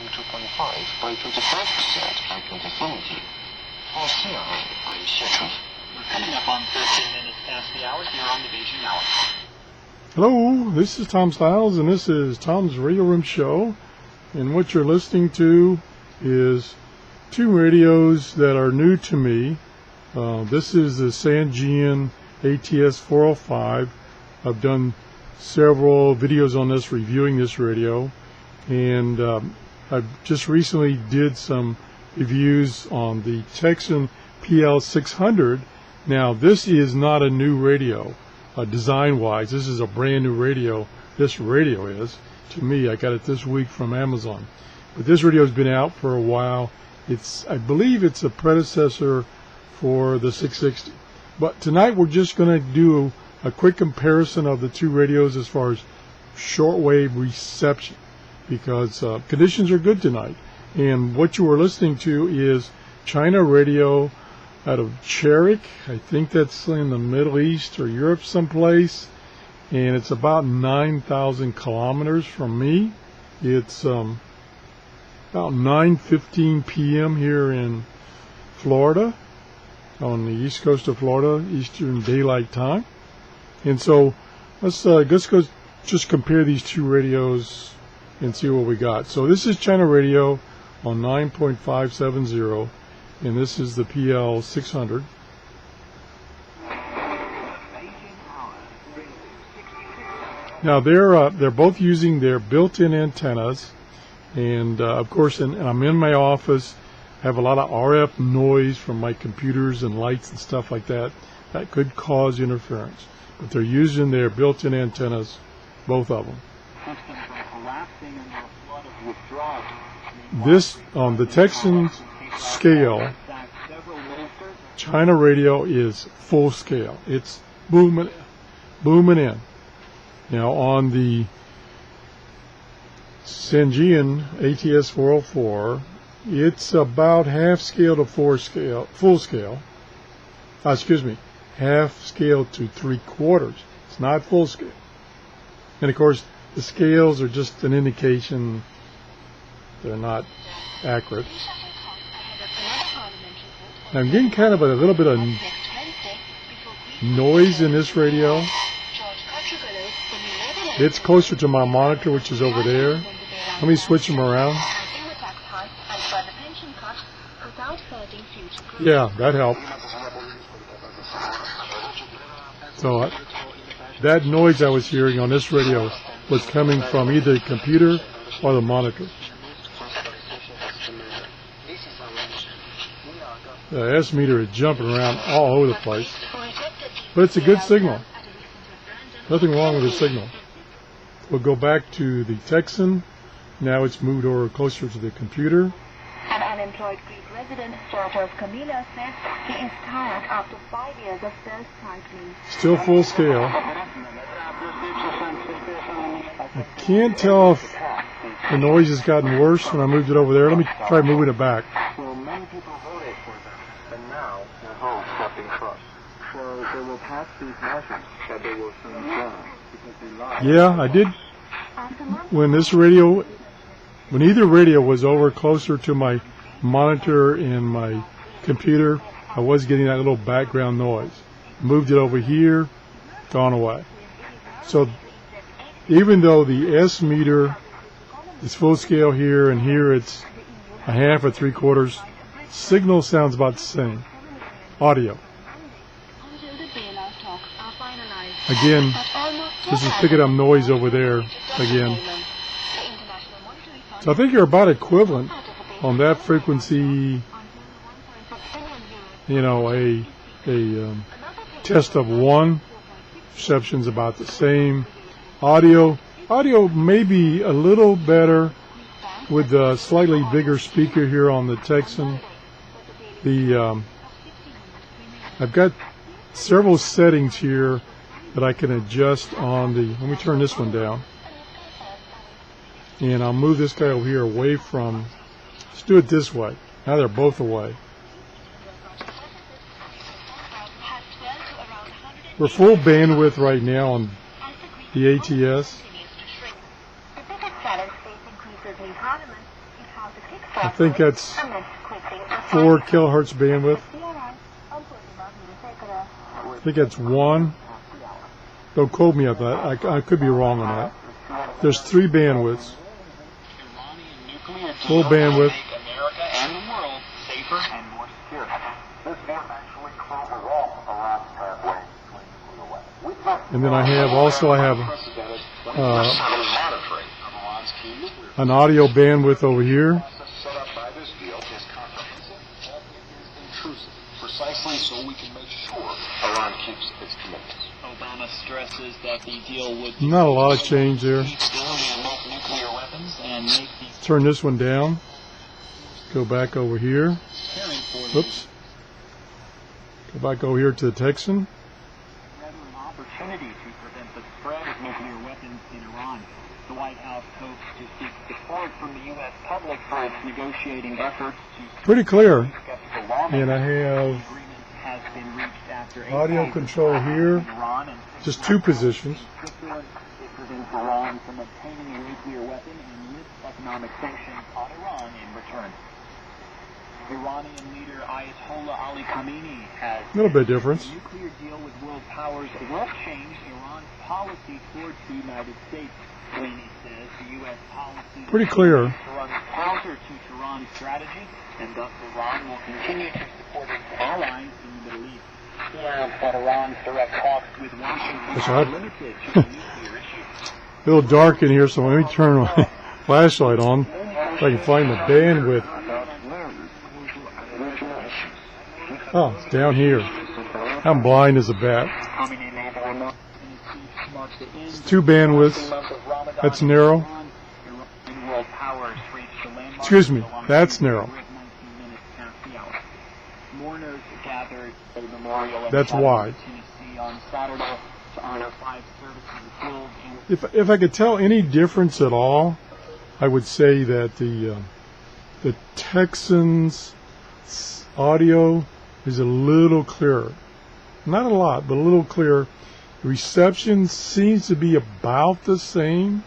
2.5 by 25% by 2030. For CRA, I'm Shortwave. We're coming up on 13 minutes past the hour here on the Beijing Hour. Hello, this is Tom Stiles, and this is Tom's Radio Room Show. And what you're listening to is two radios that are new to me. This is the Sangean ATS-405. I've done several videos on this, reviewing this radio, and I just recently did some reviews on the Tecsun PL-600. Now, this is not a new radio, design-wise. This is a brand new radio. This radio is, to me. I got it this week from Amazon. But this radio has been out for a while. I believe it's a predecessor for the 660. But tonight we're just going to do a quick comparison of the two radios as far as shortwave reception, because conditions are good tonight. And what you are listening to is China radio out of Cherrick. I think that's in the Middle East or Europe someplace. And it's about 9,000 kilometers from me. It's about 9:15 p.m. here in Florida, on the east coast of Florida, Eastern Daylight Time. And so let's go just compare these two radios and see what we got. So this is China radio on 9.570, and this is the PL-600. Now they're both using their built-in antennas, and of course, and I'm in my office. I have a lot of RF noise from my computers and lights and stuff like that could cause interference. But they're using their built-in antennas, both of them. This, on the Tecsun scale, China radio is full scale. It's booming in. Now on the Sangean ATS-404, it's about half scale to full scale. Half scale to 3/4. It's not full scale. And of course, the scales are just an indication. They're not accurate. Now, I'm getting kind of a little bit of noise in this radio. It's closer to my monitor, which is over there. Let me switch them around. Yeah, that helped. So that noise I was hearing on this radio was coming from either the computer or the monitor. The S meter is jumping around all over the place, but it's a good signal. Nothing wrong with the signal. We'll go back to the Tecsun. Now it's moved over closer to the computer. An unemployed Greek resident, daughter of Camila, says he is tired after 5 years of sales cycling. Still full scale. I can't tell if the noise has gotten worse when I moved it over there. Let me try moving it back. So many people voted for them, and now their hopes have been crushed. So they will pass these measures, but they will soon burn because they lie. Yeah, I did. When either radio was over closer to my monitor and my computer, I was getting that little background noise. Moved it over here, gone away. So even though the S meter is full scale here and here it's a half or 3/4, signal sounds about the same. Audio. Again, this is picking up noise over there again. So I think you're about equivalent on that frequency. You know, a test of 1, reception's about the same. Audio may be a little better with the slightly bigger speaker here on the Tecsun. I've got several settings here that I can adjust on the. Let me turn this one down. And I'll move this guy over here away from. Let's do it this way. Now they're both away. We're full bandwidth right now on the ATS. I think that's 4 kilohertz bandwidth. I think that's 1. Don't quote me on that. I could be wrong on that. There's 3 bandwidths. Full bandwidth. America and the world safer and more secure. This game actually close a wall around halfway between nuclear weapons. And then I have an audio bandwidth over here. Set up by this deal is comprehensive, but it is intrusive, precisely so we can make sure Iran keeps its commitments. Obama stresses that the deal would Not a lot of change there. keep still and make nuclear weapons and make the Turn this one down. Go back over here. preparing for the Oops. Go back over here to the Tecsun. rather an opportunity to prevent the spread of nuclear weapons in Iran. The White House hopes to seek support from the U.S. public for its negotiating efforts to Pretty clear. skeptical lawmakers. And I have Agreement has been reached after audio control here. Iran and Just 2 positions. Switzerland. It prevents Iran from obtaining a nuclear weapon and lifts economic sanctions on Iran in return. Iranian leader Ayatollah Ali Khamenei has A little bit difference. the nuclear deal with world powers will change Iran's policy towards the United States. Khamenei says the U.S. policy Pretty clear. runs counter to Tehran's strategy, and thus Iran will continue to support its allies in the Middle East. He adds that Iran's direct talks with Washington That's are right. limited to the nuclear issue. A little dark in here, so let me turn my flashlight on so I can find the bandwidth. Oh, it's down here. I'm blind as a bat. It's 2 bandwidths. That's narrow. Excuse me, that's narrow. That's wide. If I could tell any difference at all, I would say that the Tecsun's audio is a little clearer. Not a lot, but a little clearer. The reception seems to be about the same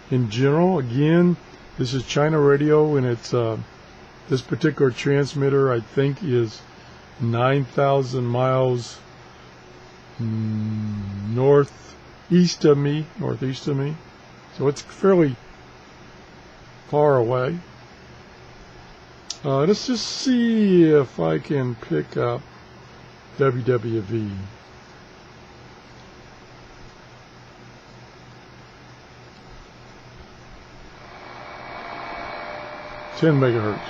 in general. Again, this is China radio, and it's this particular transmitter I think is 9,000 miles northeast of me, so it's fairly far away. Let's just see if I can pick up WWV. $10 megahertz.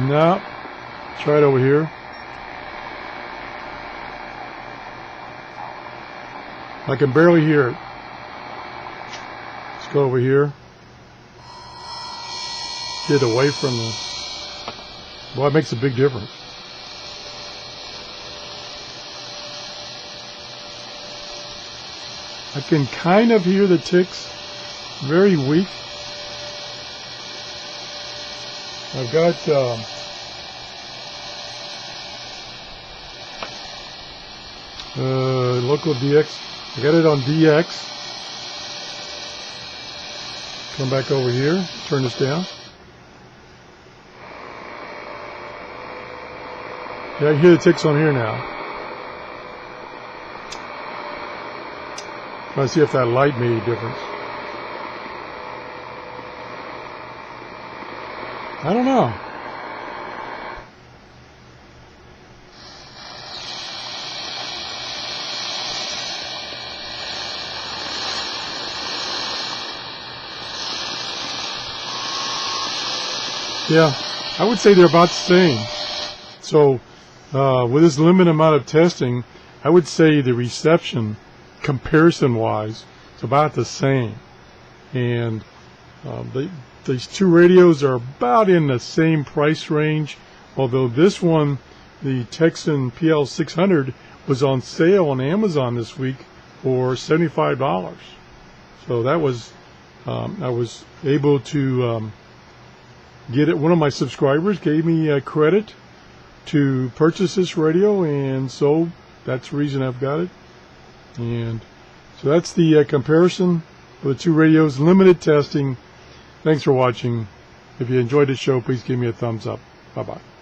No. Try it over here. I can barely hear it. Let's go over here. Get away from the... Boy, it makes a big difference. I can kind of hear the ticks. Very weak. I've got local DX. I got it on DX. Come back over here. Turn this down. Yeah, I hear the ticks on here now. Trying to see if that light made a difference. I don't know. Yeah, I would say they're about the same. So, with this limited amount of testing, I would say the reception, comparison-wise, is about the same. And these 2 radios are about in the same price range, although this one, the Tecsun PL-600, was on sale on Amazon this week for $75. So that was, I was able to get it. One of my subscribers gave me credit to purchase this radio, and so that's the reason I've got it. And so that's the comparison of the two radios, limited testing. Thanks for watching. If you enjoyed the show, please give me a thumbs up. Bye-bye.